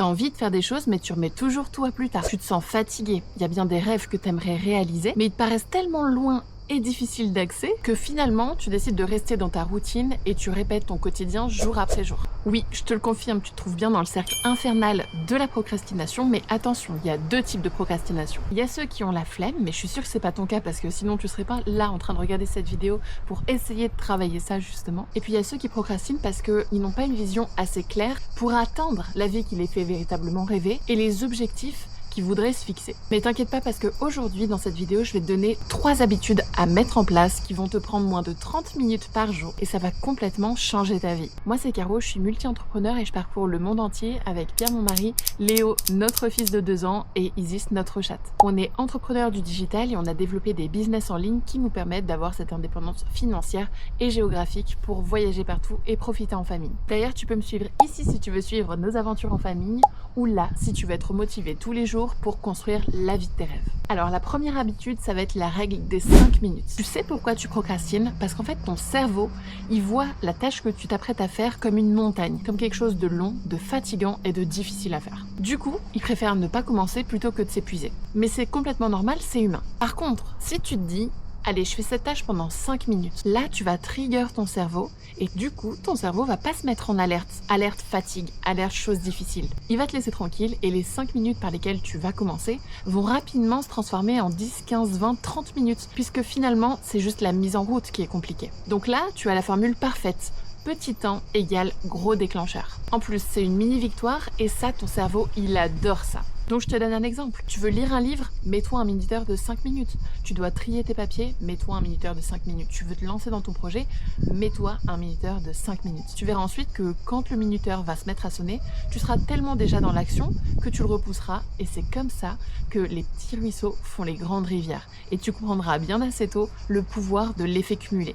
T'as envie de faire des choses, mais tu remets toujours tout à plus tard. Tu te sens fatigué. Il y a bien des rêves que t'aimerais réaliser, mais ils te paraissent tellement loin et difficile d'accès que finalement tu décides de rester dans ta routine et tu répètes ton quotidien jour après jour. Oui, je te le confirme, tu te trouves bien dans le cercle infernal de la procrastination, mais attention, il y a deux types de procrastination. Il y a ceux qui ont la flemme, mais je suis sûre que c'est pas ton cas parce que sinon tu serais pas là en train de regarder cette vidéo pour essayer de travailler ça justement. Et puis il y a ceux qui procrastinent parce qu'ils n'ont pas une vision assez claire pour atteindre la vie qui les fait véritablement rêver et les objectifs qui voudraient se fixer. Mais t'inquiète pas parce qu'aujourd'hui dans cette vidéo je vais te donner 3 habitudes à mettre en place qui vont te prendre moins de 30 minutes par jour et ça va complètement changer ta vie. Moi c'est Caro, je suis multi-entrepreneur et je parcours le monde entier avec Pierre mon mari, Léo notre fils de 2 ans et Isis notre chatte. On est entrepreneurs du digital et on a développé des business en ligne qui nous permettent d'avoir cette indépendance financière et géographique pour voyager partout et profiter en famille. D'ailleurs tu peux me suivre ici si tu veux suivre nos aventures en famille ou là si tu veux être motivé tous les jours pour construire la vie de tes rêves. Alors la première habitude, ça va être la règle des 5 minutes. Tu sais pourquoi tu procrastines? Parce qu'en fait ton cerveau, il voit la tâche que tu t'apprêtes à faire comme une montagne, comme quelque chose de long, de fatigant et de difficile à faire. Du coup, il préfère ne pas commencer plutôt que de s'épuiser. Mais c'est complètement normal, c'est humain. Par contre, si tu te dis allez, je fais cette tâche pendant 5 minutes. Là, tu vas trigger ton cerveau et du coup, ton cerveau va pas se mettre en alerte. Alerte fatigue, alerte chose difficile. Il va te laisser tranquille et les 5 minutes par lesquelles tu vas commencer vont rapidement se transformer en 10, 15, 20, 30 minutes puisque finalement, c'est juste la mise en route qui est compliquée. Donc là, tu as la formule parfaite. Petit temps égale gros déclencheur. En plus, c'est une mini victoire et ça, ton cerveau, il adore ça. Donc je te donne un exemple. Tu veux lire un livre? Mets-toi un minuteur de 5 minutes. Tu dois trier tes papiers? Mets-toi un minuteur de 5 minutes. Tu veux te lancer dans ton projet? Mets-toi un minuteur de 5 minutes. Tu verras ensuite que quand le minuteur va se mettre à sonner, tu seras tellement déjà dans l'action que tu le repousseras et c'est comme ça que les petits ruisseaux font les grandes rivières. Et tu comprendras bien assez tôt le pouvoir de l'effet cumulé.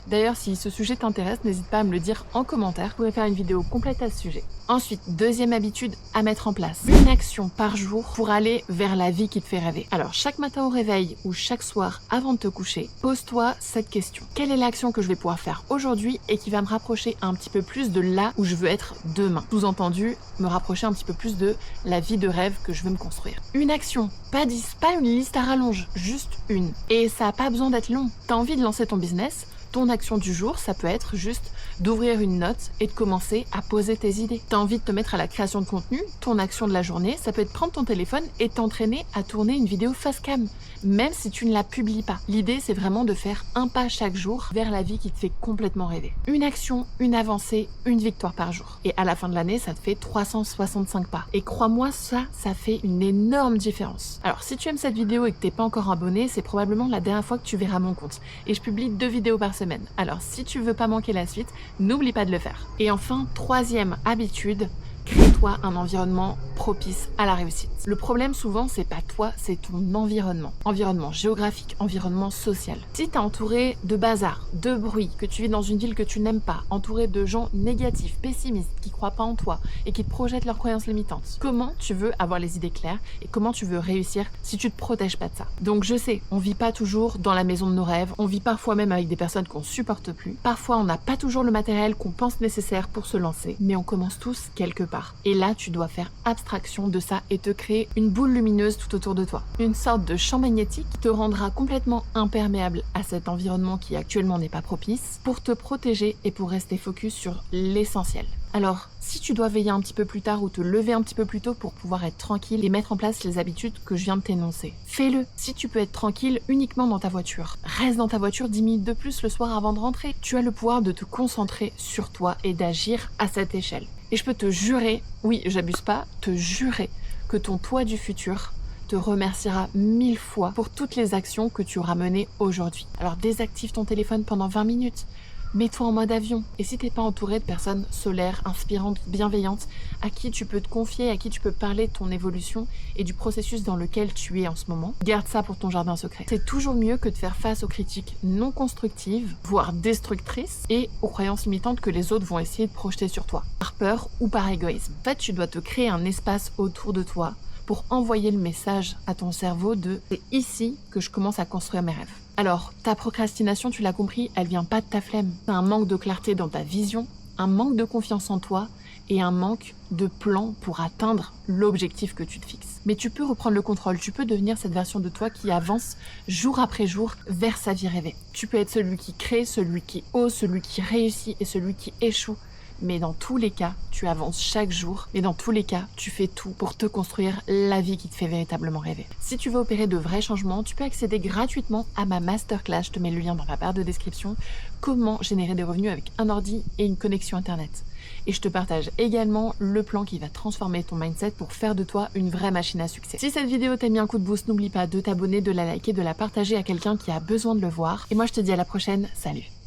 D'ailleurs, si ce sujet t'intéresse, n'hésite pas à me le dire en commentaire. Je pourrais faire une vidéo complète à ce sujet. Ensuite, deuxième habitude à mettre en place. Une action par jour pour aller vers la vie qui te fait rêver. Alors, chaque matin au réveil ou chaque soir avant de te coucher, pose-toi cette question. Quelle est l'action que je vais pouvoir faire aujourd'hui et qui va me rapprocher un petit peu plus de là où je veux être demain? Sous-entendu, me rapprocher un petit peu plus de la vie de rêve que je veux me construire. Une action, pas 10, pas une liste à rallonge, juste une. Et ça n'a pas besoin d'être long. T'as envie de lancer ton business? Ton action du jour, ça peut être juste d'ouvrir une note et de commencer à poser tes idées. T'as envie de te mettre à la création de contenu, ton action de la journée, ça peut être prendre ton téléphone et t'entraîner à tourner une vidéo face cam, même si tu ne la publies pas. L'idée, c'est vraiment de faire un pas chaque jour vers la vie qui te fait complètement rêver. Une action, une avancée, une victoire par jour. Et à la fin de l'année, ça te fait 365 pas. Et crois-moi, ça fait une énorme différence. Alors, si tu aimes cette vidéo et que t'es pas encore abonné, c'est probablement la dernière fois que tu verras mon compte. Et je publie 2 vidéos par semaine. Alors, si tu veux pas manquer la suite, n'oublie pas de le faire. Et enfin, troisième habitude, crée-toi un environnement propice à la réussite. Le problème souvent, c'est pas toi, c'est ton environnement. Environnement géographique, environnement social. Si t'es entouré de bazar, de bruit, que tu vis dans une ville que tu n'aimes pas, entouré de gens négatifs, pessimistes, qui croient pas en toi et qui te projettent leurs croyances limitantes, comment tu veux avoir les idées claires et comment tu veux réussir si tu te protèges pas de ça? Donc je sais, on vit pas toujours dans la maison de nos rêves, on vit parfois même avec des personnes qu'on supporte plus. Parfois, on n'a pas toujours le matériel qu'on pense nécessaire pour se lancer, mais on commence tous quelque part. Et là, tu dois faire abstraction de ça et te créer une boule lumineuse tout autour de toi. Une sorte de champ magnétique qui te rendra complètement imperméable à cet environnement qui actuellement n'est pas propice pour te protéger et pour rester focus sur l'essentiel. Alors, si tu dois veiller un petit peu plus tard ou te lever un petit peu plus tôt pour pouvoir être tranquille et mettre en place les habitudes que je viens de t'énoncer, fais-le. Si tu peux être tranquille uniquement dans ta voiture, reste dans ta voiture 10 minutes de plus le soir avant de rentrer. Tu as le pouvoir de te concentrer sur toi et d'agir à cette échelle. Et je peux te jurer, oui, j'abuse pas, te jurer que ton toi du futur te remerciera 1000 fois pour toutes les actions que tu auras menées aujourd'hui. Alors désactive ton téléphone pendant 20 minutes. Mets-toi en mode avion. Et si t'es pas entouré de personnes solaires, inspirantes, bienveillantes, à qui tu peux te confier, à qui tu peux parler de ton évolution et du processus dans lequel tu es en ce moment, garde ça pour ton jardin secret. C'est toujours mieux que de faire face aux critiques non constructives, voire destructrices, et aux croyances limitantes que les autres vont essayer de projeter sur toi, par peur ou par égoïsme. En fait, tu dois te créer un espace autour de toi pour envoyer le message à ton cerveau de « c'est ici que je commence à construire mes rêves ». Alors, ta procrastination, tu l'as compris, elle vient pas de ta flemme. C'est un manque de clarté dans ta vision, un manque de confiance en toi et un manque de plan pour atteindre l'objectif que tu te fixes. Mais tu peux reprendre le contrôle, tu peux devenir cette version de toi qui avance jour après jour vers sa vie rêvée. Tu peux être celui qui crée, celui qui ose, celui qui réussit et celui qui échoue. Mais dans tous les cas, tu avances chaque jour. Et dans tous les cas, tu fais tout pour te construire la vie qui te fait véritablement rêver. Si tu veux opérer de vrais changements, tu peux accéder gratuitement à ma masterclass. Je te mets le lien dans la barre de description. Comment générer des revenus avec un ordi et une connexion internet. Et je te partage également le plan qui va transformer ton mindset pour faire de toi une vraie machine à succès. Si cette vidéo t'a mis un coup de boost, n'oublie pas de t'abonner, de la liker, de la partager à quelqu'un qui a besoin de le voir. Et moi, je te dis à la prochaine. Salut!